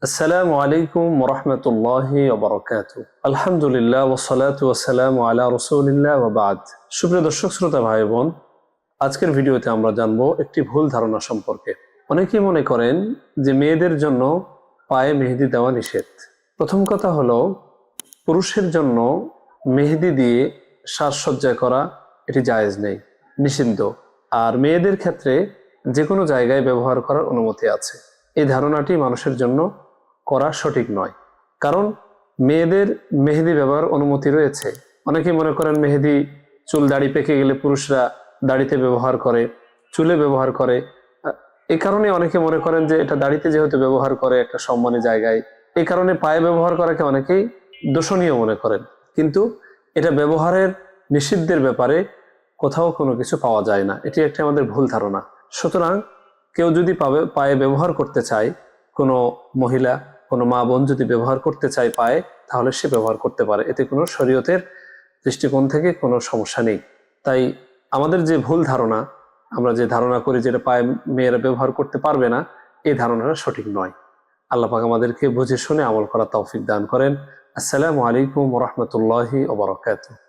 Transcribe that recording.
আসসালামু আলাইকুম ওয়া রাহমাতুল্লাহি ওয়া বারাকাতুহু। আলহামদুলিল্লাহ ওয়াসসালাতু ওয়াসসালামু আলা রাসূলিল্লাহ ওয়া বা'দ। সুপ্রিয় দর্শক শ্রোতা ভাই বোন, আজকের ভিডিওতে আমরা জানব একটি ভুল ধারণা সম্পর্কে। অনেকেই মনে করেন যে মেয়েদের জন্য পায়ে মেহেদি দেওয়া নিষেধ। প্রথম কথা হলো, পুরুষের জন্য মেহেদি দিয়ে সাজসজ্জা করা এটি জায়েজ নেই, নিষিদ্ধ। আর মেয়েদের ক্ষেত্রে যে কোনো জায়গায় ব্যবহার করার অনুমতি আছে। এই ধারণাটি মানুষের জন্য করা সঠিক নয়, কারণ মেয়েদের মেহেদি ব্যবহার অনুমতি রয়েছে। অনেকেই মনে করেন মেহেদি চুল দাড়ি পেকে গেলে পুরুষরা দাড়িতে ব্যবহার করে, চুলে ব্যবহার করে। এই কারণে অনেকে মনে করেন যে এটা দাড়িতে যেহেতু ব্যবহার করে একটা সম্মানী জায়গায়, এই কারণে পায়ে ব্যবহার করাকে অনেকেই দোষণীয় মনে করেন। কিন্তু এটা ব্যবহারের নিষিদ্ধের ব্যাপারে কোথাও কোনো কিছু পাওয়া যায় না। এটি একটা আমাদের ভুল ধারণা। সুতরাং কেউ যদি পায়ে ব্যবহার করতে চায়, কোনো মহিলা, কোনো মা বোন যদি ব্যবহার করতে চায় পায়ে, তাহলে সে ব্যবহার করতে পারে। এতে কোনো শরীয়তের দৃষ্টিকোণ থেকে কোনো সমস্যা নেই। তাই আমাদের যে ভুল ধারণা, আমরা যে ধারণা করি যেটা পায়ে মেয়েরা ব্যবহার করতে পারবে না, এই ধারণাটা সঠিক নয়। আল্লাহ পাক আমাদেরকে বুঝে শুনে আমল করা তৌফিক দান করেন। আসসালামু আলাইকুম ওয়া রাহমাতুল্লাহি ওয়া বারাকাতুহু।